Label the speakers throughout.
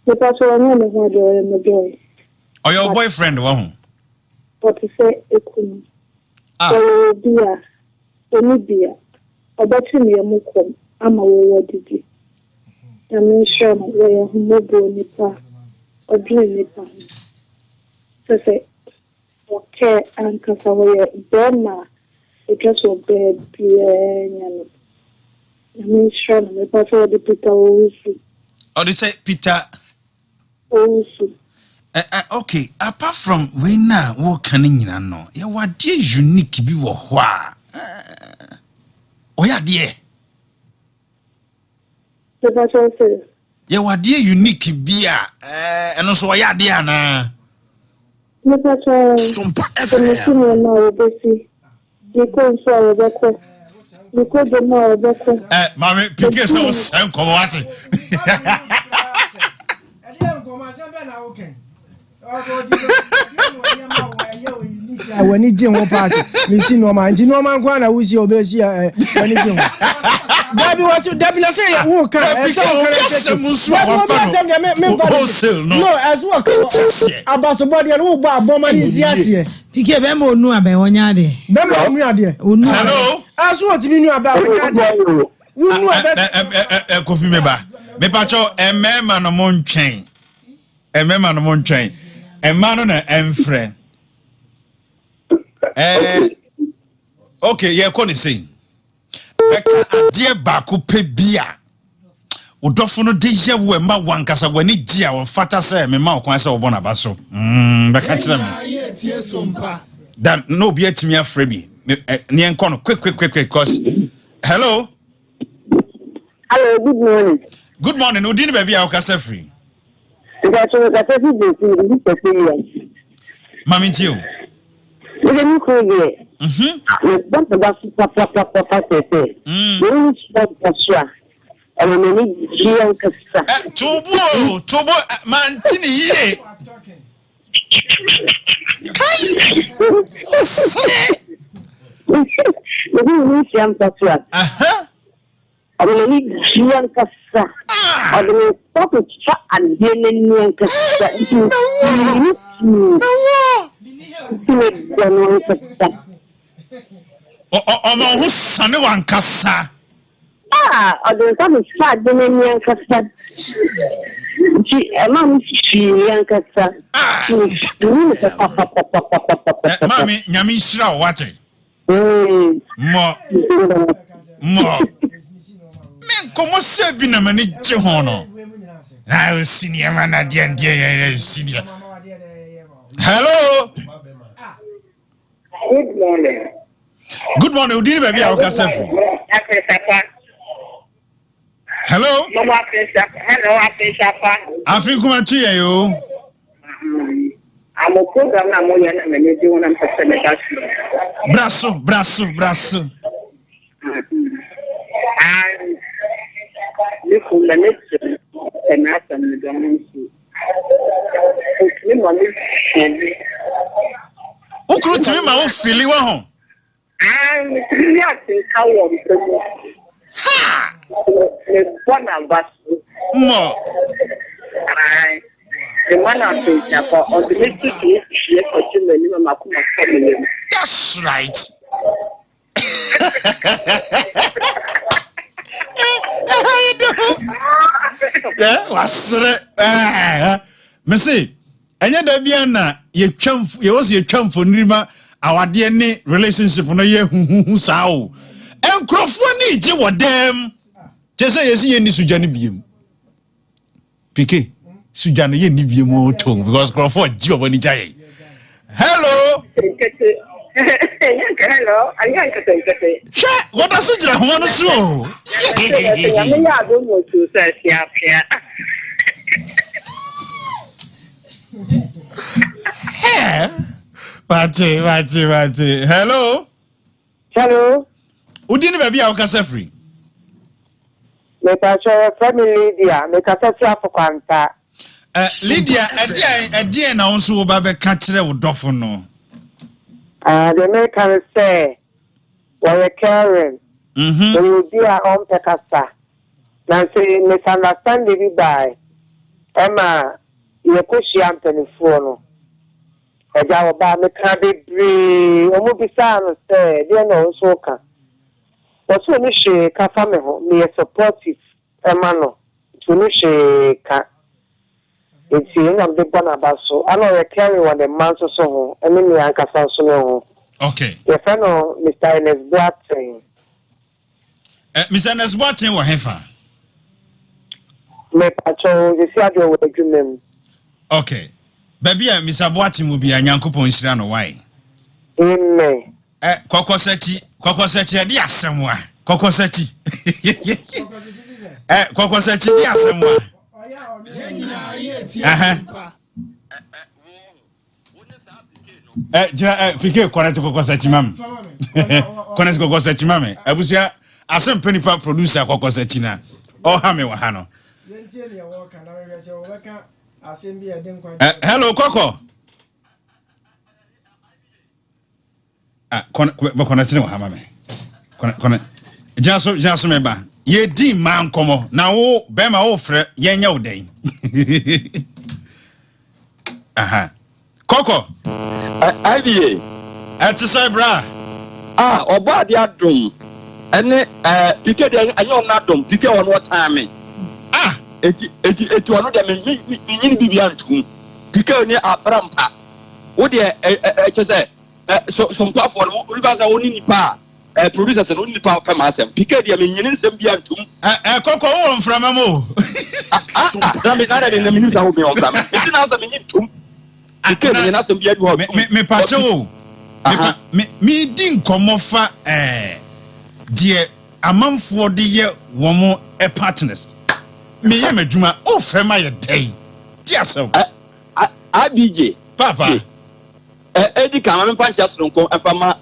Speaker 1: Because I know the boy.
Speaker 2: Or your boyfriend, one.
Speaker 1: What to say, Ekun. Oh, dear. Only dear. About me, a mukum. I'm a word, did you? I mean, sure, where a mobile nipa or dream nipa. So say, okay, and Cassaway, Burma, it just will be a I mean, sure, my pastor, the Peter also.
Speaker 2: Or they say, Peter.
Speaker 1: Also.
Speaker 2: Okay, apart from when now, what can you know? You were dear unique be what? Oh, yeah, dear.
Speaker 1: The pastor says,
Speaker 2: You were dear unique beer, and also, yeah, dear.
Speaker 1: the pastor,
Speaker 3: Sompa
Speaker 1: the now, Bessie, you can't say the you could do more of that.
Speaker 2: Mammy, because I was so watching.
Speaker 4: When he didn't pass, we see no man, no man, one I wish you obey here. Debbie was to Debbie say, who can no, as well about somebody who bought Bowman is yes here.
Speaker 5: Pique Bemo knew about Wanyade.
Speaker 2: Hello,
Speaker 4: as what you knew about
Speaker 2: Coffee Meba. Me pacho, a man on mon chain. A man on mon chain. A man on a friend. Okay, yeah, Connie saying. Becca, dear Baku pe beer. Udofono deja we ma wankasa wani dia wo fata say me ma okwan say obona baso. Becca tell me. That no be atimi afrebi. Ne enko no quick cause hello.
Speaker 1: Hello, good morning.
Speaker 2: Good morning. Udini baby akasa free.
Speaker 1: That's what I said.
Speaker 2: Mami tio.
Speaker 1: Let me call you. Don't about papa. And I need Giancasa.
Speaker 2: Tobo, Mantini ye. I will need Giancasa. I will stop it and then Omo hu sane wankasa.
Speaker 1: I don't have a fat Dominion Cassa. Mammy, Giancasa.
Speaker 2: Mami, Yami Shra, what? More. Men, como se bina mani jehono. I was senior man at the end, senior. Hello.
Speaker 1: Good morning.
Speaker 2: Good morning. Who did baby akasa free? Hello.
Speaker 1: Hello,
Speaker 2: I think come to you.
Speaker 1: I'm a program I'm doing and
Speaker 2: Brasso.
Speaker 1: And look on the next and ask them the government.
Speaker 2: Ukru ma o fili wa ho.
Speaker 1: I'm reacting how
Speaker 2: Ha!
Speaker 1: one of us.
Speaker 2: Mo.
Speaker 1: The one of the or the next year for 2 million Makuma family.
Speaker 2: That's right. Yeah, what's it? Messi, anya da bia na ye twamfo ye was ye twamfo nrima awade ne relationship no ye huhu saa o. Enkrofo ni je wodem. Je say yesi ye ni suja ne biem. Pike, suja no ye ni biem o ton because krofo ji obani jaye. Hello.
Speaker 1: Hello, I can't say.
Speaker 2: What does it want to show? Wati. Hello. Udini baby akasa free.
Speaker 1: Me ka show family Lydia, me ka say for kwanta.
Speaker 2: Lydia, edi na onso ba be ka kire wo dofo no.
Speaker 1: The American say, "We're caring." When you be our own pekasa, now say misunderstanding by
Speaker 3: Emma, you push Anthony for a job about the cabin, almost beside say, dear no, so can. What's when you shake a family, me a supportive, a man, to shake. It's in I'm the Bonabaso. I know I carry one the months or so, and then I can so.
Speaker 2: Okay.
Speaker 3: Your friend, Mr. Ernest Boateng.
Speaker 2: Mr. Ernest Boateng wa hefa.
Speaker 3: Me pacho, you see, I do with the
Speaker 2: Okay. Baby, Mr. Boateng will be a Yankupon Shirano. Why?
Speaker 3: Amen.
Speaker 2: Kokosechi, di asemwa. Kokosechi. Kokosechi, di asemwa. Pike connect Kokosechi mam. Connect Kokosechi mam. Abusia asem penipa producer Kokosechi na. O ha me wa ha no. Hello Koko. Connect wa ha mame. Connect. Jaso me ba. Ye di man komo na wo be ma wo frɛ ye nya wo den. Aha. Koko.
Speaker 6: IBA.
Speaker 2: Say bra.
Speaker 6: Oba di adum. Ene pike de anyo na adum, pike won what time. Eti ono de me nyini bibia ntum. Pike oni abrampa. Wo de say Sompa for no we pass woni nipa. Producers and only power come as Pike de me nyini nsem bia ntum.
Speaker 2: Koko wo mframa mo.
Speaker 6: Na me na de me nusa wo me on fram. Eti na so me ntum.
Speaker 2: Me pacho me din komofa die amanfo de ye womo partners me ye madwuma o frema ye dey dia so
Speaker 6: abj
Speaker 2: papa
Speaker 6: edi kan me fanchi asronko afama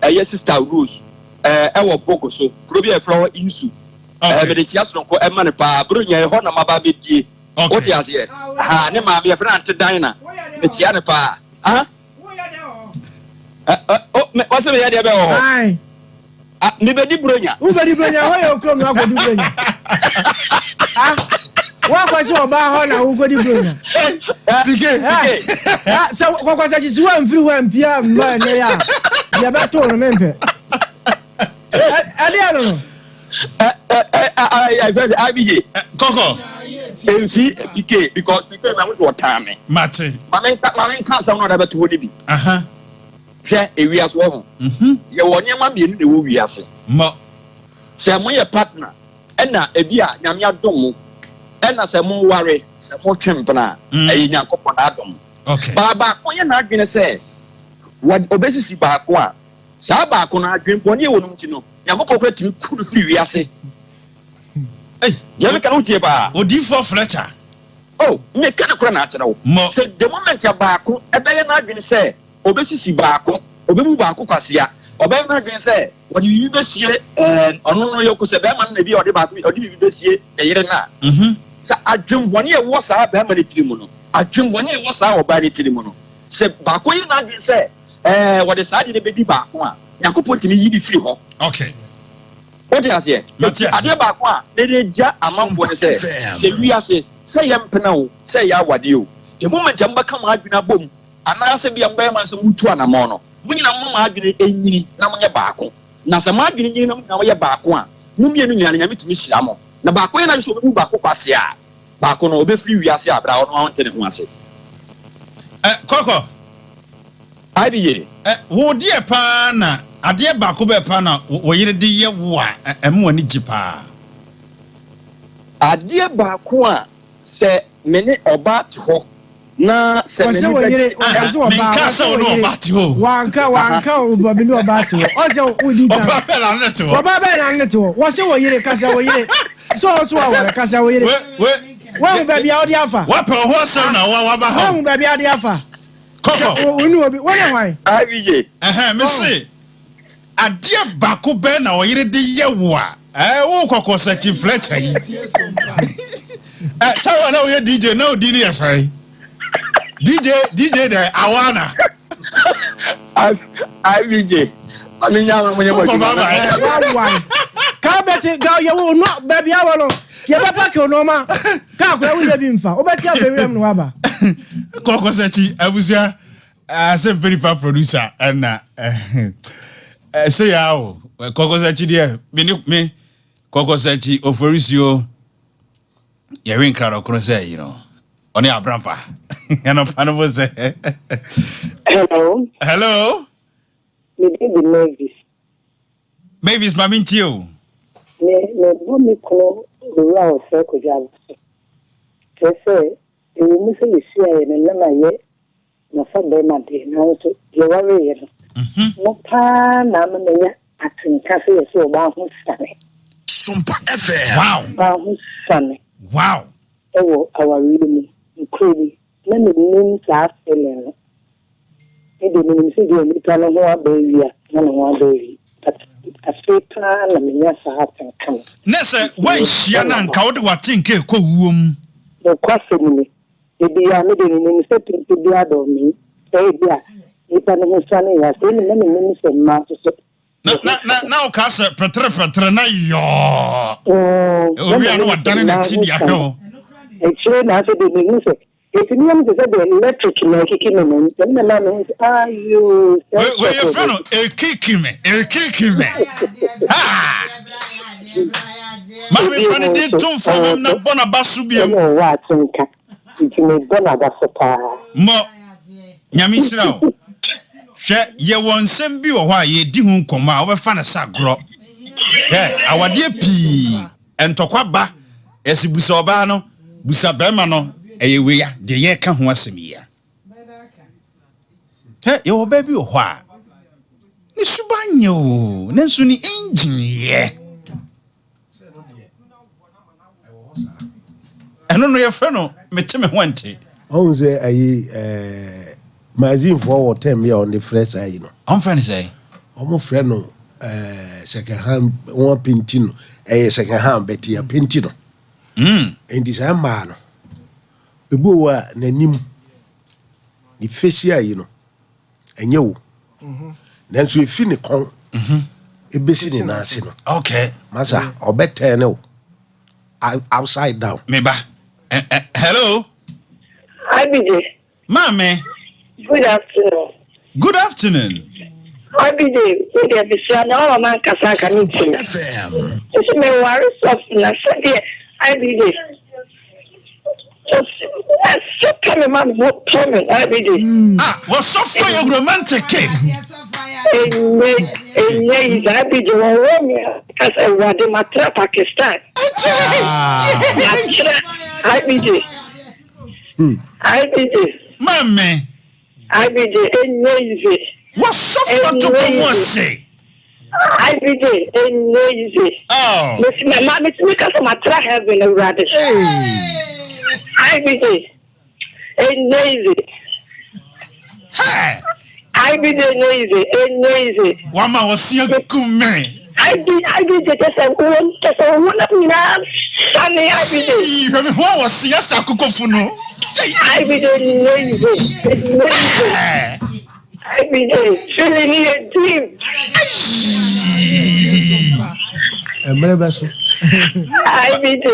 Speaker 6: ye sister Rose wo boko so probi e flower insu me de chi asronko e ma ne pa bro nya ho na maba be die o ti ase ha ne ma me frant dan na me chia ne pa what's the idea about?
Speaker 4: Aye.
Speaker 6: Me be di bronya.
Speaker 4: Who be di bronya? Why you come na go di bronya? Wa kwa si oba ho na wo go di bronya. Pike. So kwa sa si wa mfiri wa mpia mma ne ya. Ya ba to no mempe. Ade ano no.
Speaker 6: I be
Speaker 2: Koko.
Speaker 6: Enfi Pike because Pike na wo time.
Speaker 2: Mate.
Speaker 6: Mama kan sa no da beto ni bi.
Speaker 2: Aha.
Speaker 6: Hwe ewiase wo ho. Ye wo nyema bienu na wo wiase.
Speaker 2: Mo.
Speaker 6: Se mo ye partner ena ebi a nyame adom mo. Ena se mo ware, se mo twempena ayi nyankopon adom.
Speaker 2: Okay.
Speaker 6: Baba ko ye na adwene se obesisi ba ko a sa ba ko na adwenpo ne wonum ti no. Nyankopon ko timi kunu fi wiase. Yami kan utie ba.
Speaker 2: Odi for Fletcher.
Speaker 6: Oh, me kan kura na akyere wo. Se the moment ya ba ko ebele na adwene se obesisi baako obebu baako kwasia obem na dwen se wodi bibi besie ono no yoko se be ma na bi odi baako odi bibi besie eyire na sa adwumbone e wo sa be ma ne tirimu no adwumbone e wo sa oba ne tirimu no se baako yi na dwen se wodi sa de be di baako a yakopon timi yi di firi ho.
Speaker 2: Okay.
Speaker 6: What is here? Ade baako a de ja amambo ne se wiase se yempena wo se ya wade o the moment amba kam adwena bom anase bia mba ma so mutu anamo no munyina mma adwene enyini na monye baako na se ma adwene nyini na monye baako a mumienu nyane nyame timi hyira mo na baako ye na so obebu baako kwase a baako no obefiri wiase abra ono awonte ne ho ase
Speaker 2: Koko
Speaker 6: IBA
Speaker 2: wo die pa na ade baako be pa na wo yire de ye wo a emu ani gipa
Speaker 6: ade baako a se mene oba ho na se
Speaker 4: mene
Speaker 2: minka se no obati ho
Speaker 4: wanka obabi no obati ho o se udi ta oba be na nete ho wo se wo yire kasa wo yire so wa kasa wo yire we baby a odi afa
Speaker 2: wa pa ho se na wa ba ha
Speaker 4: we baby a odi afa
Speaker 2: Koko
Speaker 4: onu obi wo na why
Speaker 6: IBJ
Speaker 2: me say ade baako be na wo yire de ye wo a wo Koko search Fletcher yi chawa na wo ye DJ na odi ni yesai DJ the Awana.
Speaker 6: IBJ. I mean,
Speaker 4: Ka beti ga ye wo no baby awolo. Ye papa ke no ma. Ka kwa wo ye bi mfa. Obeti abewem no aba.
Speaker 2: Kokosechi abusia Semperipa producer and say how Kokosechi there me Kokosechi Oforisio Yerin Crowd or say, you know, on your brampa. And a panel say,
Speaker 3: hello.
Speaker 2: Hello,
Speaker 3: Maybe Mavis.
Speaker 2: Mavis Mamin Tio.
Speaker 3: Me call around Circle Jam. Say, you must say, and then na Sunday Monday now so you worry no pa na me atinka se so ba ho sane
Speaker 6: Sompa FM
Speaker 3: ba ho sane
Speaker 2: Wow
Speaker 3: our really incredible na me nim sa fele e de me se de me ta no ho abawia na no ho abawi afeta na me nya sa atinka
Speaker 2: Nese when shia na nka wo de watinka ko wuom
Speaker 3: the question me ebi ya me de ni se pinto bi ado mi say bia ipa no sane ya say me me se ma so
Speaker 2: na o ka se petre na yo o wi anu wadane na ti dia ho
Speaker 3: e chere na se de ni se if you want to say the electric na kiki me na no ayo
Speaker 2: we your friend e kiki me ah ma me friend dey tun for na bona basu biem
Speaker 3: no wa tinka me bona da sopa
Speaker 2: mo nyame sira o hwe ye wonsem bi wo ho a ye di hu nkoma a wo be fa na sagro awade pi entokwa ba esibusa oba no busa bema no eyewe ya de ye ka ho asem ya ye wo ba bi wo ho a ni subanye o nanso ni engine ye eno no ye fre no meteme ho ante
Speaker 7: on say magazine for time here on the fresh eye no
Speaker 2: I'm friend say
Speaker 7: omo friend no second hand one painting second hand bet ya painting no and this man no ebu wa nanim the face here you know enye wo nanso efi ne kon ebesi ne nansi no
Speaker 2: okay
Speaker 7: masa obete ne outside down
Speaker 2: me ba hello
Speaker 3: hi BJ
Speaker 2: mame
Speaker 3: good afternoon
Speaker 2: good afternoon
Speaker 3: hi BJ we dey be sure na man kasa ka ni ti it's me worry soft na say hi BJ just come man mo come hi BJ
Speaker 2: was so for your romantic
Speaker 3: is hi BJ wo me kasa wa de matra Pakistan hi BJ hi BJ
Speaker 2: mame
Speaker 3: I be the
Speaker 2: what's so fun to go say?
Speaker 3: I be the easy.
Speaker 2: Oh,
Speaker 3: Miss my mom, it's because of my try having a radish. I be the easy. I be the easy.
Speaker 2: One man was seeing a good man.
Speaker 3: I be just a one of me now. Sunny, I be the.
Speaker 2: What was yes, I could go for no.
Speaker 3: I be the I be feeling a dream. I be the.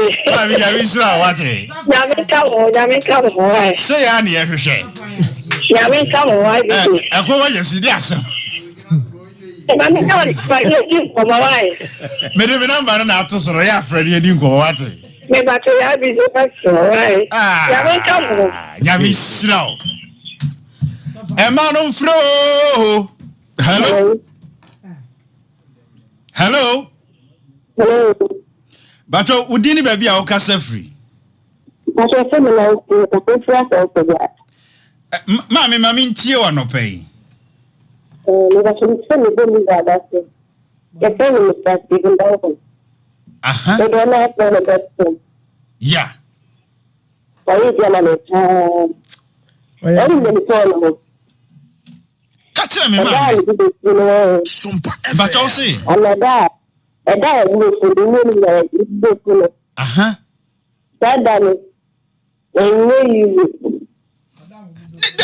Speaker 2: Say, Annie, every shame.
Speaker 3: Yami, come on,
Speaker 2: I go on, yes, yes.
Speaker 3: I'm not for my wife.
Speaker 2: Maybe number and out to Soraya, Freddie, you didn't go what?
Speaker 3: Maybe I be the best, right? Yami, come on.
Speaker 2: Yami, slow. A man on flow. Hello. Hello.
Speaker 3: Hello.
Speaker 2: But would any baby our casa free?
Speaker 3: I shall say,
Speaker 2: Mammy, mammy, Tio, no pay. Yeah. Catch me, Sompa, but I'll see.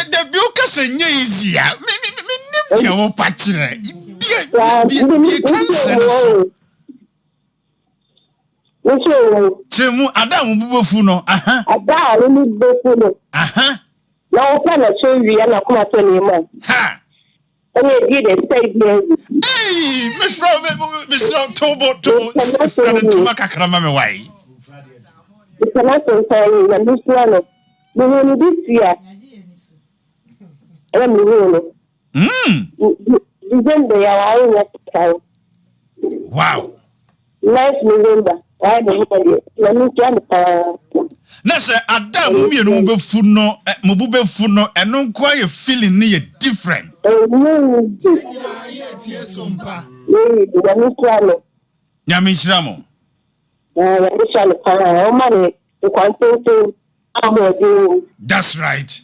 Speaker 2: The Bucas and easier. Me, you won't patch it. Tremu Adam bubofu no. Aha.
Speaker 1: Adam bubofu no.
Speaker 2: Aha.
Speaker 1: Na o plan so wi na kuma to ni mo.
Speaker 2: Ha.
Speaker 1: Onye di de say bi.
Speaker 2: Hey, Mr. Tobo Tuma kakrama me wai.
Speaker 1: It's not so sorry, and this one, we will be here.
Speaker 2: Wow.
Speaker 1: Last November, I
Speaker 2: Nasa Adam me no be funo, mobube funo, and no quite feeling near different.
Speaker 5: Sompa.
Speaker 2: Yamishramo. That's right.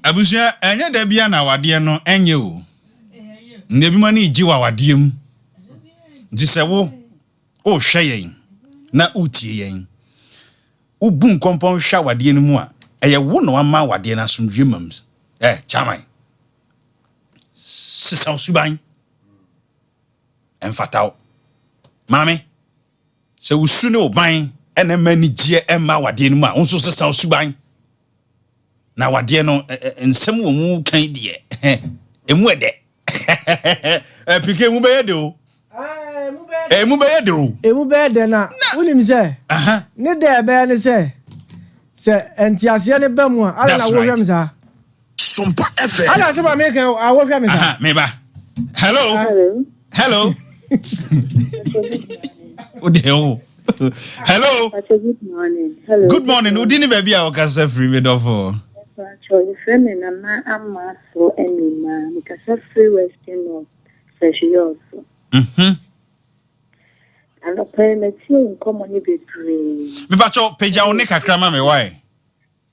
Speaker 2: Abusia enya da bia na wade no enye o. Nnebi mani ji wa wade mu. Nti se wo o hwe yen na utie yen. Ubu nkompon hwa wade no mu a eye wo no ama wade na somdwe mam. Chaman. Sisa suban. Enfataw. Mami. Se usune oban ene mani gie emma wade no mu a onso sisa suban. Na wade no ensem wo mu kan die. Emu ede. Pike mu be de o. Emu be de o.
Speaker 4: Emu be de na. Wonim se. Ne de be ne se. Se entiase ne ba mu a ala na wo hwem sa.
Speaker 5: Sompa FM.
Speaker 4: Ala se ba me kan a wo hwem sa.
Speaker 2: Me ba. Hello. Hello. Hello.
Speaker 1: Good morning. Hello.
Speaker 2: Good morning. Udini baby a okasa free me dofo.
Speaker 1: Actually, friend na ma amma so anima because free western no session also. And the payment in common be free.
Speaker 2: Me ba cho peja one kakra ma me why?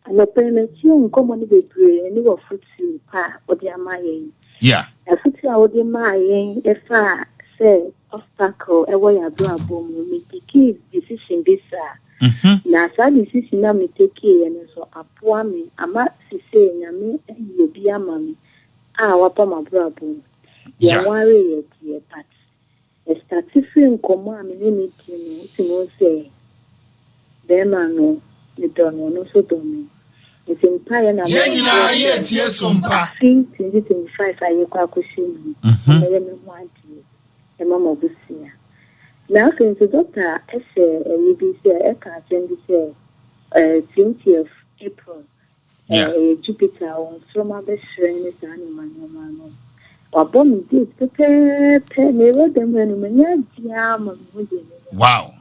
Speaker 1: And the payment in common be free and you fruit you pa odi amaye.
Speaker 2: Yeah.
Speaker 1: A fruit ya odi amaye e fa say obstacle e way abrabo mu me take decision bisa. Na sa decision na me take and so apoa me ama sise nyame e bi ama me a wapa mabrabo. Ya worry ye but estatifin komo a me ni tinu tinu say be ma no me don no so do me. It's in Paya na
Speaker 5: Yenina ye tie Sompa.
Speaker 1: 2025 aye kwa kushimi. Me want e mama busia. Now since the doctor you be say can say 20th April Jupiter on Sompa be shrine is animal no. Wabo mi date pepe me wo dem no menya dia ma mo de.
Speaker 2: Wow.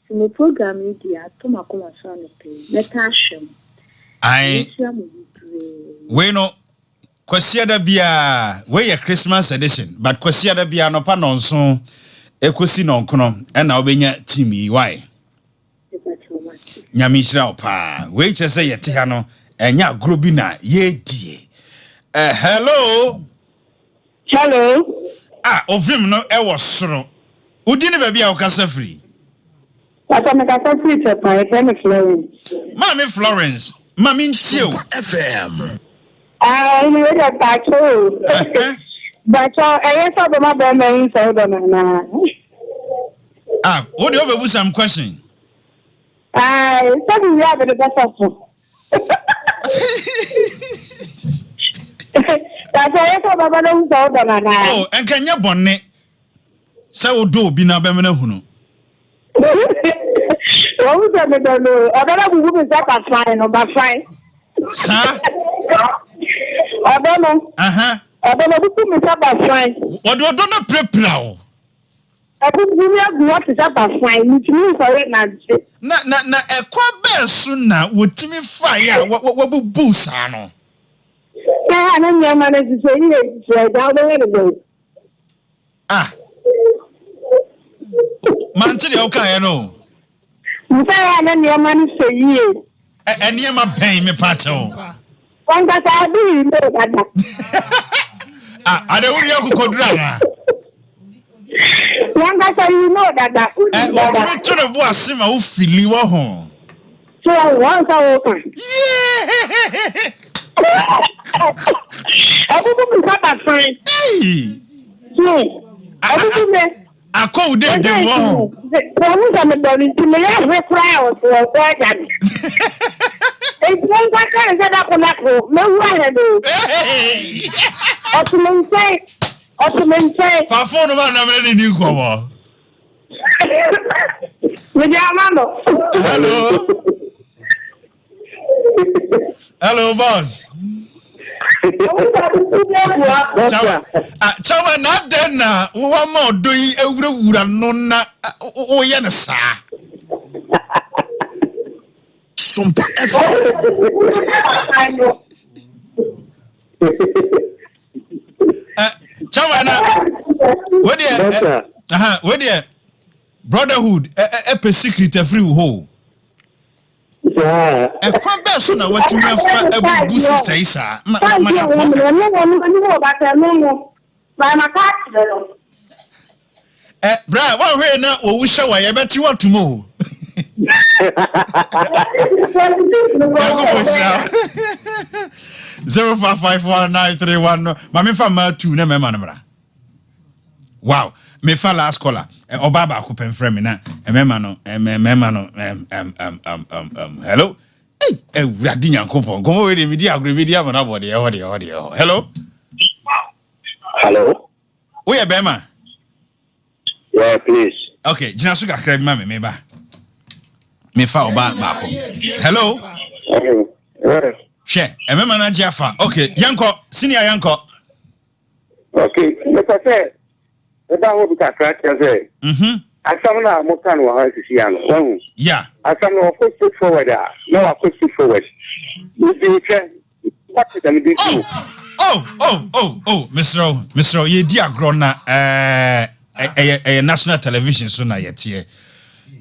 Speaker 1: So my program media to makoma so no pay. Meta hwem.
Speaker 2: We no kwasiada bia we ye Christmas edition but kwasiada bia no pa nonso ekosi no nkono e na obenya team yi why nyame hira opa we che say ye te ha no enya agro bi na ye die hello ovim no e wo soro udi ne ba bia o kasa free
Speaker 1: Papa me kasa free te pa e me Florence
Speaker 2: Mami Florence Mami Ntio
Speaker 5: FM.
Speaker 1: You know that tattoo. But I saw the mother man so na.
Speaker 2: What do you have some question?
Speaker 1: Something you have the best of. That's I saw the mother so na.
Speaker 2: Oh, and can you bonnet? So do be na bemena hunu.
Speaker 1: What was I don't know. I don't know who is that fine or fine.
Speaker 2: Sir?
Speaker 1: I don't know. I don't know who is that fine.
Speaker 2: What do I don't prepare?
Speaker 1: I don't know what is that fine. It means for it now.
Speaker 2: Na a quabe soon now would me fire. What will boost? I know.
Speaker 1: I don't know. Man, is saying down the road.
Speaker 2: Mantini, okay, I know.
Speaker 1: I don't know. Man, say you.
Speaker 2: And near my pain, me pato.
Speaker 1: One that I do know that.
Speaker 2: I don't know who could
Speaker 1: One that you know that.
Speaker 2: What to the boss, Sima, who feel you home?
Speaker 1: So once I open. I don't know that friend.
Speaker 2: Hey.
Speaker 1: I don't know.
Speaker 2: I call them the wrong. Hello, boss. Chama not then one more doing a wood and nonna yenasa.
Speaker 5: Sompa
Speaker 2: Chama, what dear brotherhood a secret a free hole. A quite best on what you have a boost say, sir. Brad, what way now? We shall I bet you want to move. 05519310. Mami fa ma tu na mema namra. Wow, me fa last caller. Obaba ko pen frame na. Mema no, hello. Hey, Radi Nyankopon. Gomo we dey media agremedia na body. Hello.
Speaker 8: Hello.
Speaker 2: We e bema.
Speaker 8: Yeah, please.
Speaker 2: Okay, jina so kakra bi ma me ba. Me fa oba ba ko. Hello.
Speaker 8: Okay.
Speaker 2: She, emema na jiafa. Okay, Yanko, senior Yanko.
Speaker 8: Okay, Mr. Say, eba ho bi kakra say. Asam na mo kan wa ha sisi ano. Wahu.
Speaker 2: Yeah.
Speaker 8: Asam na go straight forward ah. No, I go straight forward. What is them do?
Speaker 2: Oh, Mr. Ye di agro na national television so na yetie.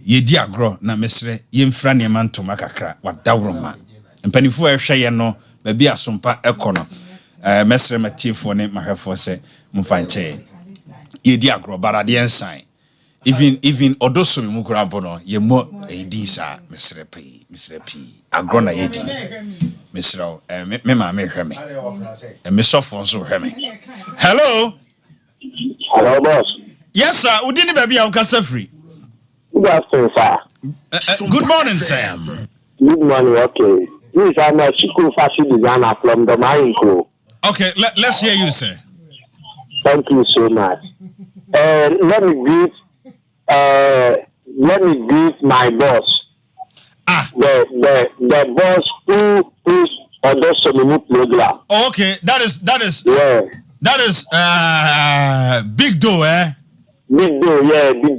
Speaker 2: Ye di agro na Mr. Ye mfra ne mantoma kakra wa dawroma. Mpanifo ehwe ye no ba bi asompa ekono. Mr. Matifo ne mahwefo se mfa nche. Ye di agro barade ensan. Even odosomi mukura bono ye mo edisa Mr. P agro na ye di. Mr. Me ma me hwe me. Me sofo so hwe me. Hello.
Speaker 8: Hello, boss.
Speaker 2: Yes, sir. Udini baby a ukasa free.
Speaker 8: Good afternoon, sir.
Speaker 2: Good morning, sir.
Speaker 8: Good morning, okay. This is a school fashion designer from the Marinco.
Speaker 2: Okay, let's hear you, sir.
Speaker 8: Thank you so much. Let me greet my boss. The boss who is on the Solomon program.
Speaker 2: Okay, that is
Speaker 8: yeah.
Speaker 2: That is Big Doe, eh?
Speaker 8: Big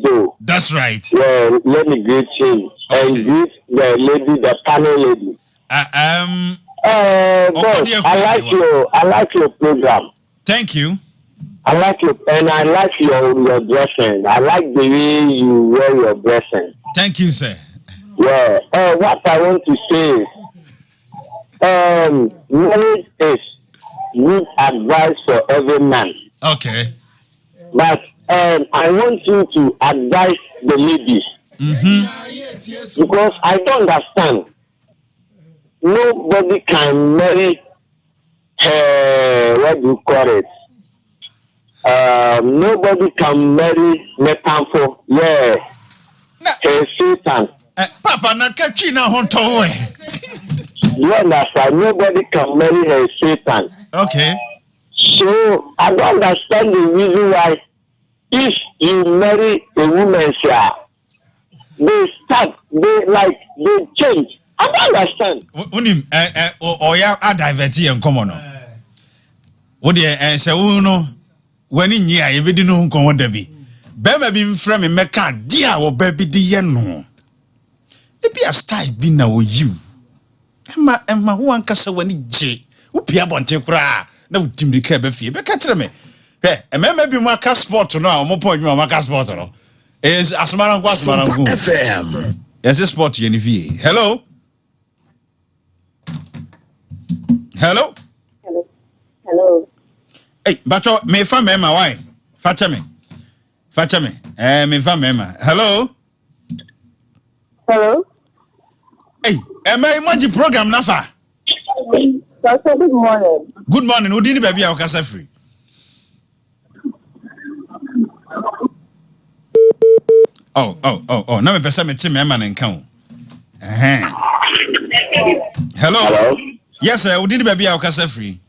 Speaker 8: Doe.
Speaker 2: That's right.
Speaker 8: Yeah, let me greet him and greet the lady, the panel lady. Boss, I like your program.
Speaker 2: Thank you.
Speaker 8: I like your dressing. I like the way you wear your dressing.
Speaker 2: Thank you, sir.
Speaker 8: Yeah. What I want to say is, marriage is good advice for every man.
Speaker 2: Okay.
Speaker 8: But I want you to advise the ladies. Because I don't understand. Nobody can marry what do you call it? Nobody can marry Metamfo. Yeah. Satan.
Speaker 2: Papa na kachi na honto.
Speaker 8: You understand? Nobody can marry her Satan.
Speaker 2: Okay.
Speaker 8: So I don't understand the reason why if you marry a woman, they change. I don't understand.
Speaker 2: Unim oya adivert en komo no. Wo de se wo no wani nyi a yebedi no nkomo da bi. Be ma bi mfra me meka dia wo ba bi di ye no. E bi a style bi na wo you. Emma ho ankasa wani je. Wo pia bonte kura na wo timrika be fie. Be ka kire me. Emma bi mu aka sport no a omo po nyu aka sport no. Is asmarangu
Speaker 5: FM.
Speaker 2: Yes, sport ye ni fie. Hello. Hello. Hey, bacho me fa mema why? Facha me. Me fa mema. Hello. Hey, am I imagine program nafa?
Speaker 1: Good morning.
Speaker 2: Good morning. Udini baby a okasa free. Oh. Na me pesa me me ma nka o. Hello. Yes sir, we did baby akasa free.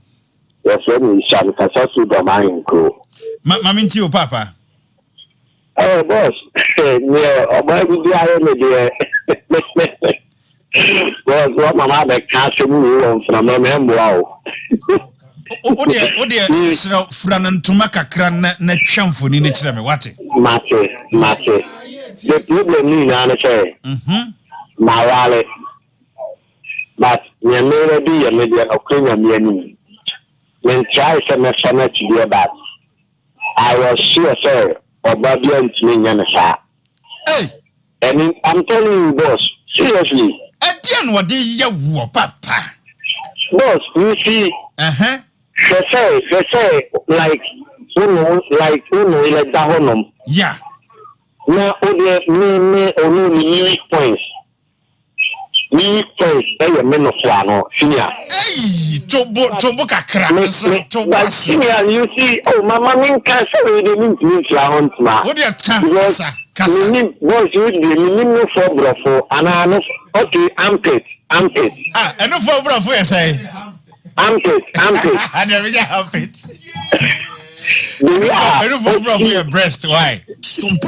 Speaker 8: Yes, we shall kasa su do mine ko.
Speaker 2: Mama nti o papa.
Speaker 8: Oh boss, yeah, oba bi aye me de. Boss, what mama be catch me on from me mboa o.
Speaker 2: Ode sra frana ntuma kakra na twamfo ni kire me wate.
Speaker 8: Mate. The problem ni na na say. Mawale. But me no be ya me de okenya me ani. When try to me to be about. I was sure sir, obedient me nyana.
Speaker 2: Hey,
Speaker 8: and I'm telling you boss, seriously.
Speaker 2: Etienne what dey yawo papa.
Speaker 8: Boss, you see. Say, like like that honum.
Speaker 2: Yeah.
Speaker 8: Now, me points. Me points, a men of one, senior.
Speaker 2: Hey, Tobo kakra.
Speaker 8: Senior, you see, oh, my mama can't say they need to meet your aunt, ma.
Speaker 2: What you
Speaker 8: Kasa. Boss, you need no for brofo, and I know, okay, armpit.
Speaker 2: Ah, and no for brofo, you say.
Speaker 8: Armpit.
Speaker 2: I never get armpit. I don't for bro for your breast. Why?
Speaker 5: Sompa.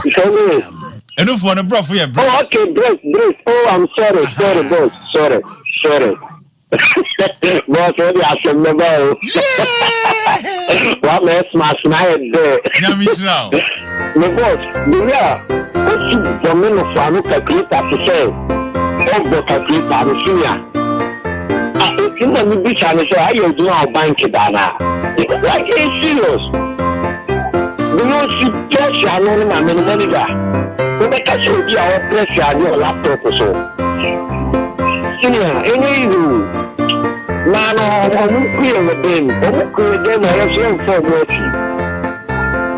Speaker 2: I don't for the bro for your breast.
Speaker 8: Oh, okay, breast. Oh, I'm sorry, boss. Sorry. Boss, maybe I should never. What mess smash my head there?
Speaker 2: Now.
Speaker 8: The boss, what's the men of Fanu calculator to say? Oh, the calculator, senior. In the beach, I say, I will do our bank dana. Like, it's serious. You know, she just I know my money there. When I catch you, our pressure, your laptop or so. Senior, any you. Man, I'm clear with them. I'm clear with them. I have young for mercy.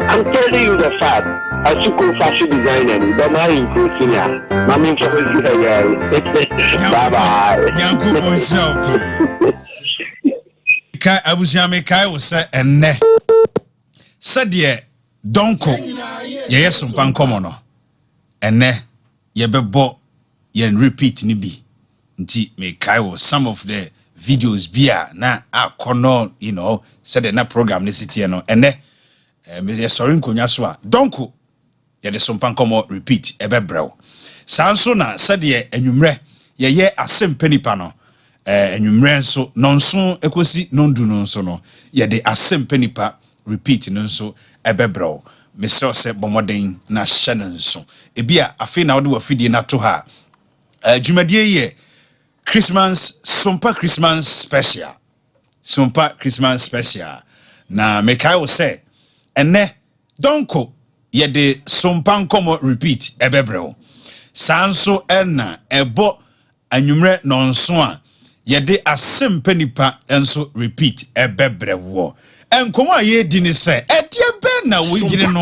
Speaker 8: I'm telling you the fact. I took a fashion designer. Don't mind, senior. Mammy, bye-bye.
Speaker 2: Kai abusiame kai wo se enne sede donko ye yeso pankomo no enne ye bebo ye repeat ni bi nti me kai wo some of the videos bia na akono sede na program ne sitie no enne me ye sorry nkonya so a donko ye de so pankomo repeat ebebrew sanso na sede anwumre ye asempanipa no enwumre nso nonso ekosi nondu nonso no ye de asempanipa repeat nonso ebebrew mesro se bomoden na hye nso ebia afi na wode wafidie na to ha dwumadie ye Sompa Christmas special na mekai wo se enne donko ye de sompa nkomo repeat ebebrew sanso enna ebo anwumre nonso a yede asempanipa enso repeat ebebrewo enkomo aye di ni se edie be na wo yire no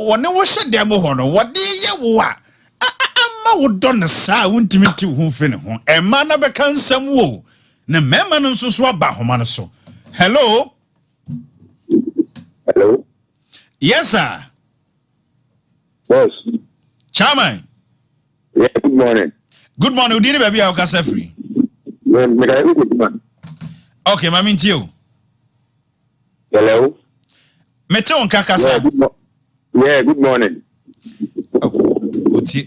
Speaker 2: wone wo hyede mo ho no wode ye wo a ama wo don sa wontimi ti ho mfe ne ho ema na be kansam wo ne mema no nso so aba homa no so. Hello. Yes sir.
Speaker 8: Boss.
Speaker 2: Chairman.
Speaker 8: Yeah, good morning.
Speaker 2: Good morning. Udini baby akasa free. Okay, mami ntio.
Speaker 8: Hello.
Speaker 2: Mete on kakasa.
Speaker 8: Yeah, good morning.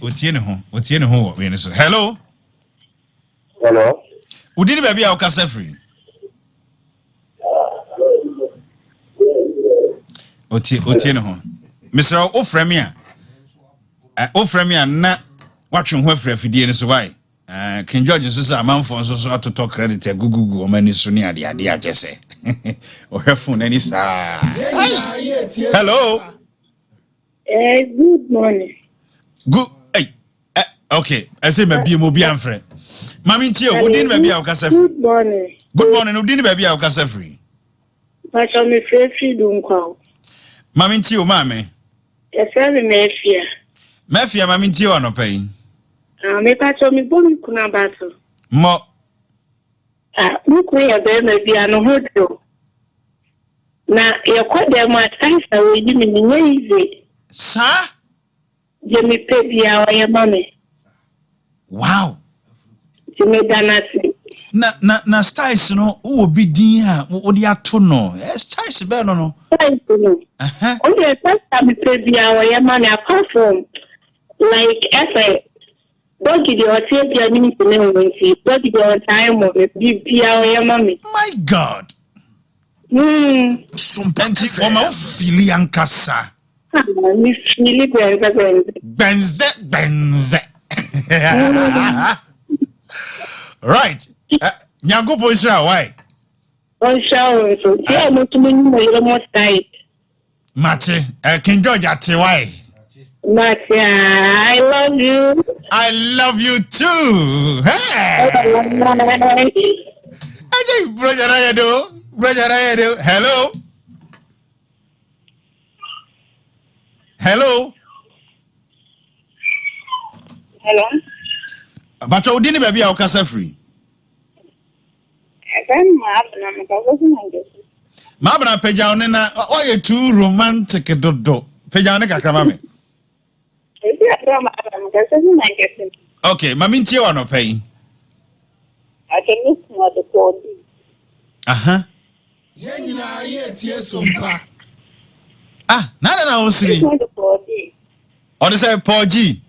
Speaker 2: Otie ne ho we ne so. Hello. Udini baby akasa free. Otie ne ho. Mr. Ofremia. Ofremia na watwe ho afrafidie ne so why? King George so say amanfo so atoto credit gugugu o mani so ni ade agese. O phone any sa. Hello.
Speaker 1: Good morning.
Speaker 2: Good. Okay. I say me bi mo bi amfre. Mami ntio, udin be bia o kasa free.
Speaker 1: Good morning.
Speaker 2: Good morning, udin be bia o kasa free.
Speaker 1: Pacho me free dun kwa.
Speaker 2: Mami ntio mame.
Speaker 1: Efe me mefia.
Speaker 2: Mefia mami ntio anopai.
Speaker 1: Me pacho mi bonu kuna bato.
Speaker 2: Mo.
Speaker 1: Muku ya be me bia no hodo. Na ye kwade mo atansa we yi mi nye ize.
Speaker 2: Sa?
Speaker 1: Jimmy Pebia or your mommy.
Speaker 2: Wow.
Speaker 1: Jimmy Danasi.
Speaker 2: Na styles no wo bi din ha wo dia to no styles be no
Speaker 1: Only the first time Pebia or your mommy apart from like effort. Don't give your tape minute to know when she don't give your time of it. Pebia or your mommy.
Speaker 2: My God.
Speaker 5: Sompa
Speaker 2: Oma fili ankasa.
Speaker 1: Mi fili
Speaker 2: benze. Right. Nyango Poisha, why?
Speaker 1: On shower, so yeah, much more tight.
Speaker 2: Mate, King George at why?
Speaker 1: Mate, I love you.
Speaker 2: I love you too. Hey! I think brother Rayado. Hello.
Speaker 1: Hello.
Speaker 2: But you didn't baby our casa free. Mabana Pejaunena, oh, you're too romantic. Dodo. Pejauneka Kamame. Okay, Maminti or no pain.
Speaker 1: I can look for the body.
Speaker 2: Sompa. Nada na osiri. Or say Paul G.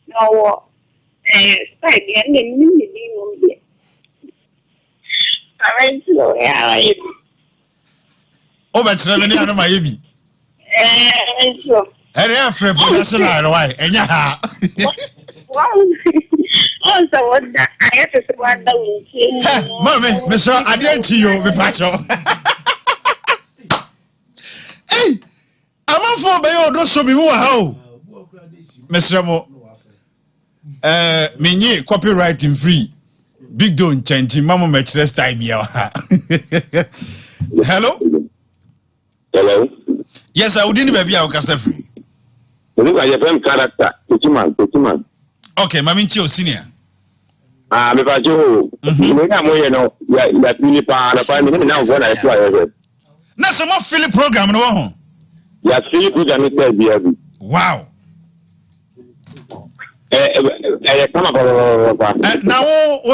Speaker 1: No, side the end of I slow, yeah.
Speaker 2: Oh, but Revenue on my baby. And after national, why? And ya.
Speaker 1: Also, what I have to say, what
Speaker 2: Mommy, Mr. I didn't see you, Pacho. Hey, I'm on for by your so be more how. Mr. Mo, me copywriting free. Big don't change, Mama Matchless time. Hello?
Speaker 8: Hello?
Speaker 2: Yes, I wouldn't be our casa free.
Speaker 8: Look at your character, Putuman.
Speaker 2: Okay, Maminti senior.
Speaker 8: Me Pajo, you know, that mini part of now what I saw.
Speaker 2: Now, some more Philip program, no?
Speaker 8: Yes, Philip, and
Speaker 2: wow.
Speaker 8: Come up.
Speaker 2: Now,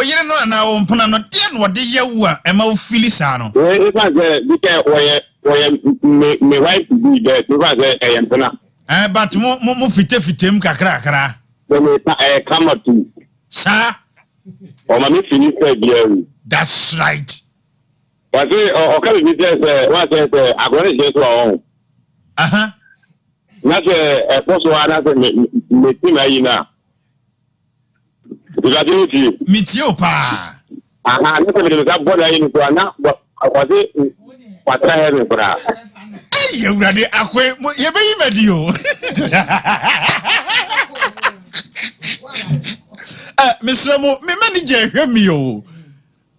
Speaker 2: you don't know now, Punano, what the Yawa, Emma Filisano.
Speaker 8: If I me wife to be there, I am Puna.
Speaker 2: But more fitem kakra.
Speaker 8: When I come up to,
Speaker 2: sir,
Speaker 8: or my finish
Speaker 2: that's right.
Speaker 8: But okay, we just I'm going to get to our own. Not a possible answer, me now.
Speaker 2: Meet you, pa.
Speaker 8: I never got body in for now, but I was it. What I have for that.
Speaker 2: Hey, you ready? You be medio. Mr. Mo, me manager, hear me, oh.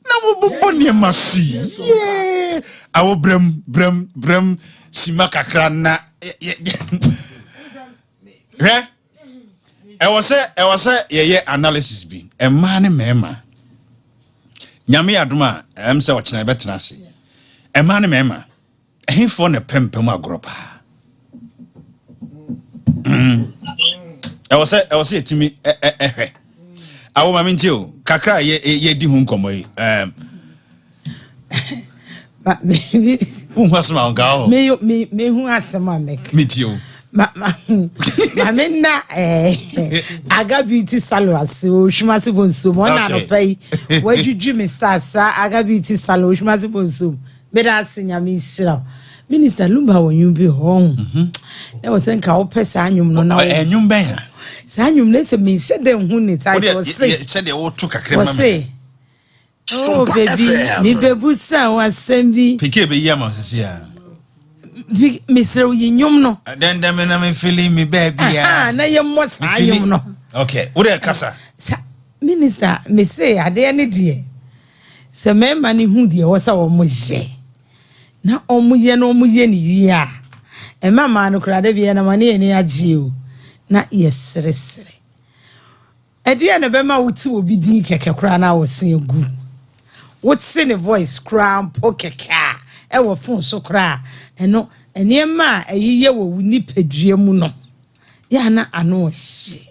Speaker 2: Now, Bonnie Massi. Yeah. Our brem, Simaka Krana. Yeah. I was say, analysis be a man, mema. Nyami Aduma, I'm so watching a better nasi. A man, mema. A him for a pempema gropa. I was say to me, I will mean you, Kakra, ye di hun komoi. Who was my girl? Me
Speaker 4: who has some make.
Speaker 2: Meet you.
Speaker 4: Mamena aga beauty salon so shimasi bonso mo na no pay where did you Mr. Sa aga beauty salon shimasi bonso me da senya me shira Minister Lumba when you be home there was nka wo pesa anyum no na
Speaker 2: anyum ben ya
Speaker 4: sa anyum le se me she dem hu ni title say
Speaker 2: she de wo to kakra ma
Speaker 4: me oh baby me bebu sa wa sembi
Speaker 2: pike be yama sisia
Speaker 4: Mr. Yinyum no.
Speaker 2: Then me feeling me baby.
Speaker 4: Na ye mos ayum no.
Speaker 2: Okay. Wo de kasa?
Speaker 4: Minister, me say ade ne die. Se memba ni hu die wo sa wo mo je. Na omu ye no omu ye ni yi a. E mama no kra de bia na mane ni agye o. Na ye sere. E die na be ma wuti obi din keke kra na wo se egu. What's in the voice cram pokeka. E wo fon so kra. Eno eniema eyiye wo nipadua mu no ya na ano hye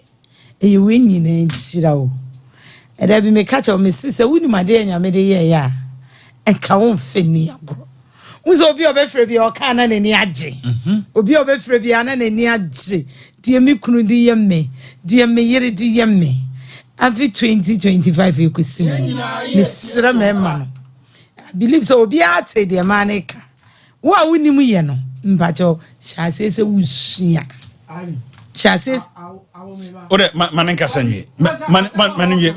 Speaker 4: e we nyina ntira o e da bi me catch o me sise wuni made nyame de ye ya e ka won feni agro unzo obi obefre bi o ka na nani age obi obefre bi ana nani age die me kunu di yemme die me yere di yemme afi 2025 ekosi me sira me ma no I believe so obi ate de manika wo a wuni mu ye no mpacho shase se wusua shase
Speaker 2: ode manenka sanwe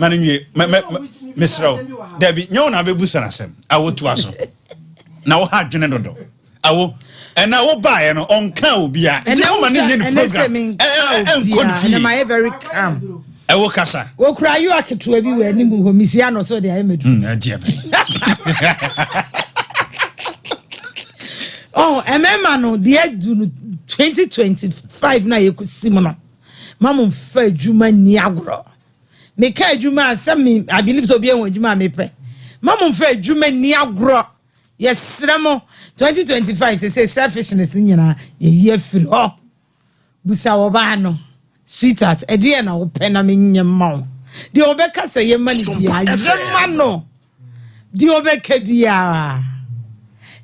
Speaker 2: manenwe mesrawo dabi nyawo na bebusa na sem awotu aso na wo ha dwene dodo awo ena wo baaye no onka obi a nti wo manenye ni program
Speaker 4: na my very calm
Speaker 2: ewo kasa
Speaker 4: wo kura yu aketo abi we ni mu homisia no so de ayemedu
Speaker 2: adia be
Speaker 4: oh emema no de adu 2025 na yekosim no mamu fa adwuma ni agro me ka adwuma asem I believe so be enwo adwuma me pe mamu fa adwuma ni agro yesremo 2025 say selfishness nyina ye afiri ho busa wo ba no sweetheart e de na wo pe na me nyema de obeka say ye mani bia yema no de obeka bia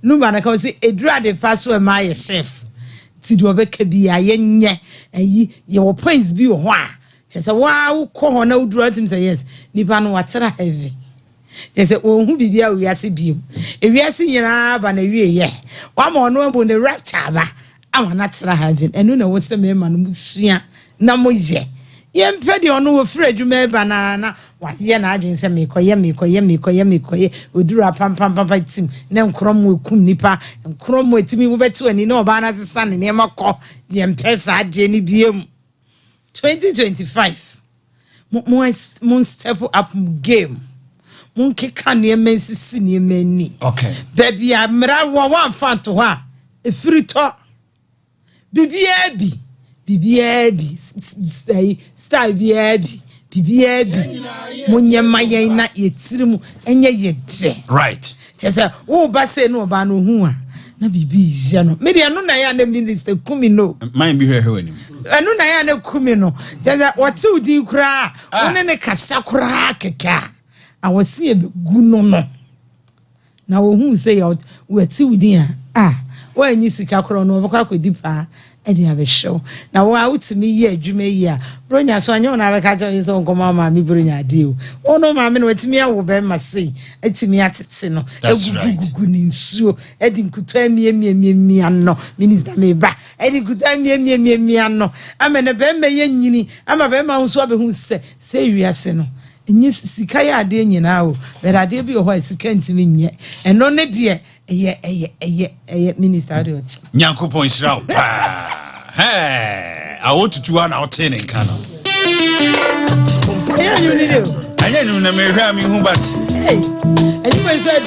Speaker 4: number na ka say edura de paso e ma ye chef ti de obeka bia ye nye ayi ye wo points bi wo ho a che say wa wo ko ho na udura tim say yes nipa no watera heavy che say ohun bibia wi ase biem e wi ase nyina ba na wi ye wa ma ono abo ne rapture ba ama na tera heaven enu na wo se me ma no musua na mo ye yempe de ono wo frɛ adwuma ba na wa ye na adwen se mekoye odura pam tim na nkromo ekum nipa nkromo etimi wo betu ani na oba na sesa ne ne makɔ yempe sa ade ni biem 2025 mon step up game mon keka ne mensisi ne mani
Speaker 2: okay
Speaker 4: baby amra wo wan fanto ho a efrito bibia bi style bibia bi munye mayen na yetirimu enye yedre
Speaker 2: right
Speaker 4: tese wo ba se no ba no hu a na bibi je no me de no na ya na minister kumi no
Speaker 2: man bi hwe anim
Speaker 4: enu na ya na kumi no tese wote udi kura woni ne kasa kura keka awose e begu no na wo hu se ya wote udi a wo anyi sika kura no obakwa kodi pa edi abesho na wo awutimi ye adwuma yi a bronya so anya na abeka jo so nkoma ma mi bronya ade o ono ma me no watimi awo be ma sei etimi atete no egugugu ni nsuo edi nkuto amie anno minister me ba edi nkuto amie anno amene be me ye nyini ama be ma nso abehu se wiase no enye sika ya ade nyina o be ade bi ho sika ntimi nye eno ne de eye minister ade o
Speaker 2: nyankopon israel awotutu ana otene nka no
Speaker 4: Sompa you need you
Speaker 2: anya nu na me hwa mi hu bat
Speaker 4: hey anybody said